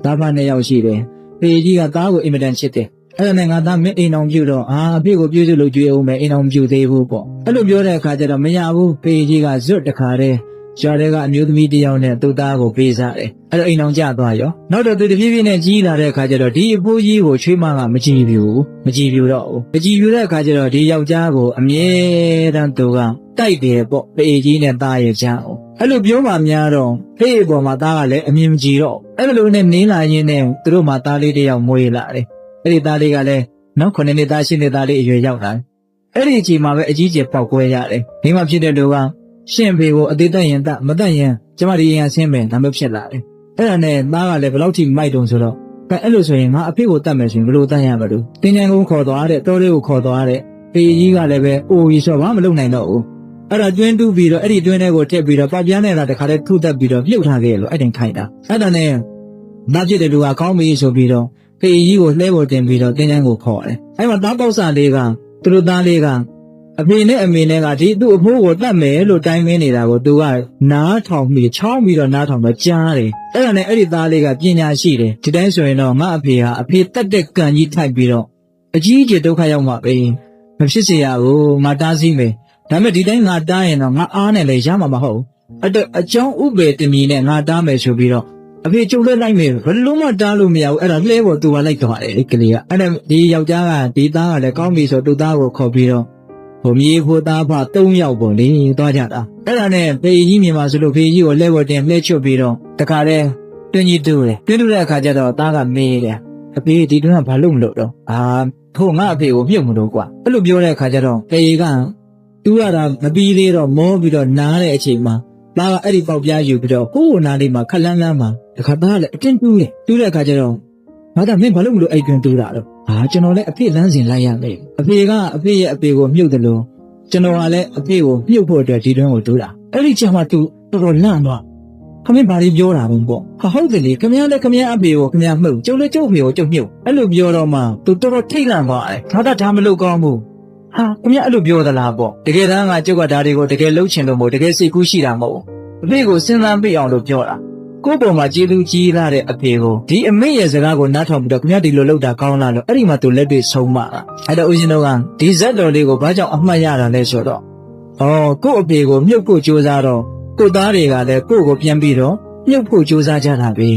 သားဖနဲ့ရောက်ရှိတယ်ဖေကြီးကသားကိုအင်မတန်ချစ်တယ်အဲ့ဒါနဲ့ငါသားမင်းအိမ်အောင်ပြုတော့အဖေကိုပြုစုလို့ကြွေးအောင်မယ်အိမ်အောင်ပြုသေးဘူးပေါ့အဲ့လိုပြောတဲ့အခါကျတော့မရဘူးဖေကြီးကဇွတ်တခါတည်းရွာတွေကအမျိုးသမီးတစ်ယောက်နဲ့သူ့သားကိုပေးစားတယ်အဲ့တော့အိမ်အောင်ကျသွားရောနောက်တော့သူတဖြည်းဖြည်းနဲ့ကြီးလာတဲ့အခါကျတော့ဒီအဖိုးကြီးကိုချွေးမကမကြည့်ဘူးတော့ဘူးမကြည့်ပြတဲ့အခါကျတော့ဒီယောက်ျားကိုအမြဲတမ်းသူကတိုက်တယ်ပေါ့ဖေကြီးနဲ့သားရဲ့ကြားအောင်အဲ့လိုပြောမှများတော့ဖေအပေါ်မှာသားကလည်းအမြင်မကြည့်တော့အဲ့လိုနဲ့နေလာရင်းနဲ့သူတို့မှသားလေးတစ်ယောက်မွေးလာတယ်အဲ့ဒီသားလေးကလည်းနောက်9နှစ်သား10နှစ်သားလေးအရွယ်ရောက်လာတယ်အဲ့ဒီအချိန်မှာပဲအကြီးကျယ်ပေါက်ကွဲရတယ်ဒီမှာဖြစ်တဲ့လူကရှင်ဖေကိုအသေးသက်ရင်တတ်မတတ်ရင်ကျမဒီရင်ဆင်းမယ်ဒါမျိုးဖြစ်လာတယ်အဲ့ဒါနဲ့သားကလည်းဘယ်လောက်ထိမိုက်တုံဆိုတော့အဲ့လိုဆိုရင်ငါအဖေကိုတတ်မယ်ဆိုရင်ဘယ်လိုတတ်ရမလို့တင်းချန်ကိုခေါ်သွားတဲ့တောလေးကိုခေါ်သွားတဲ့ဖေကြီးကလည်းပဲအိုကြီးဆိုဘာမလုပ်နိုင်တော့ဘူးအဲ့ဒါတွင်းတူးပြီးတော့အဲ့ဒီတွင်းထဲကိုထည့်ပြီးတော့ပပြားနဲ့တခါတည်းထုတက်ပြီးတော့ပြုတ်ထားခဲ့လို့အဲ့တိုင်ခိုင်းတာအဲ့ဒါနဲ့သားဖြစ်တဲ့လူကကောင်းပြီဆိုပြီးတော့ဖေကြီးကိုလှဲပေါ်တင်ပြီးတော့တင်းချန်ကိုခေါ်တယ်အဲ့မှာသားပေါက်စာလေးကသူတို့သားလေးကအဖေနဲ့အမေနဲ့ကဒီသူ့အဖိုးကိုတတ်မယ်လို့တိုင်းမင်းနေတာကိုသူကနားထောင်ပြီးချောင်းပြီးတော့နားထောင်တော့ကြားတယ်အဲ့ဒါနဲ့အဲ့ဒီသားလေးကပညာရှိတယ်ဒီတိုင်းဆိုရင်တော့ငါအဖေဟာအဖေတတ်တဲ့ကံကြီးထိုက်ပြီးတော့အကြီးအကျယ်ဒုက္ခရောက်မှာပဲမဖြစ်စေရဘူးငါတားဆီးမယ်ဒါပေမဲ့ဒီတိုင်းငါတားရင်တော့ငါအားနဲ့လည်းရမှာမဟုတ်အဲ့တော့အကြောင်းဥပေတမီနဲ့ငါတားမယ်ဆိုပြီးတော့အဖေကျုပ်လည်းလိုက်မယ်ဘယ်လုံးမှတားလို့မရဘူးအဲ့ဒါလှဲပေါ်သူကလိုက်သွားတယ်ကလေးကအဲ့ဒါဒီယောက်ျားကဒီသားကလည်းကောင်းပြီဆိုသူ့သားကိုခေါ်ပြီးတော့ဟိုမြေဖိုးသားဖ3ယောက်ပေါ့လေသွားကြတာအဲ့ဒါနဲ့ဖေကြီးမြင်ပါဆိုလို့ဖေကြီးကိုလှဲပေါ်တင်လှဲချွတ်ပြီးတော့တခါတည်းတွင်းကြီးတူးတယ်တွင်းတူးတဲ့အခါကျတော့သားကမေးတယ်အဖေဒီတွင်းကဘာလို့မလို့တော့ထို့ငါအဖေကိုမြုပ်မလို့ကွာအဲ့လိုပြောတဲ့အခါကျတော့ဖေကြီးကတူးရတာမပြီးသေးတော့မောပြီးတော့နားတဲ့အချိန်မှာသားကအဲ့ဒီပေါက်ပြားယူပြီးတော့ဟိုးနားလေးမှာခက်လန်းလန်းမှာတခါသားကလည်းအတင်းတူးတယ်တူးတဲ့အခါကျတော့ငါကမင်းဘာလို့မလို့အဲ့တွင်းတူးတာတော့ကျွန်တော်လည်းအဖေလမ်းစဉ်လိုက်ရမယ်အဖေကအဖေရဲ့အဖေကိုမြုပ်တယ်လို့ကျွန်တော်ကလည်းအဖေကိုမြုပ်ဖို့အတွက်ဒီတွင်းကိုတူးတာအဲ့ဒီချိန်မှာသူတော်တော်လန့်သွားခမင်းဘာတွေပြောတာဘုံပေါ့ဟုတ်တယ်လေခမင်းလည်းခမင်းအဖေကိုခမင်းမှုတ်ကျုပ်လည်းကျုပ်ဖေကိုကျုပ်မြုပ်အဲ့လိုပြောတော့မှသူတော်တော်ထိတ်လန့်သွားတယ်ငါဒါမလုပ်ကောင်းဘူးခမင်းအဲ့လိုပြောသလားပေါ့တကယ်တမ်းကကျုပ်ကဒါတွေကိုတကယ်လှုပ်ချင်လို့မို့တကယ်စိတ်ကူးရှိတာမဟုတ်အဖေကိုစဉ်းစားပြအောင်လို့ပြောတာကိုယ့်ပေါ်မှာကျေးဇူးကြီးလာတဲ့အဖေကိုဒီအမေရဲ့စကားကိုနားထောင်ပြီးတော့ခင်ဗျားဒီလိုလုပ်တာကောင်းလားလို့အဲ့ဒီမှာသူလက်တွေ့ဆုံးမတာအဲ့တော့ဦးဇင်းတို့ကဒီဇက်တော်လေးကိုဘာကြောင့်အမှတ်ရတာလဲဆိုတော့ကိုယ့်အဖေကိုမြုပ်ဖို့ကြိုးစားတော့ကိုသားတွေကလည်းကိုယ့်ကိုပြန်ပြီးတော့မြုပ်ဖို့ကြိုးစားကြတာပဲ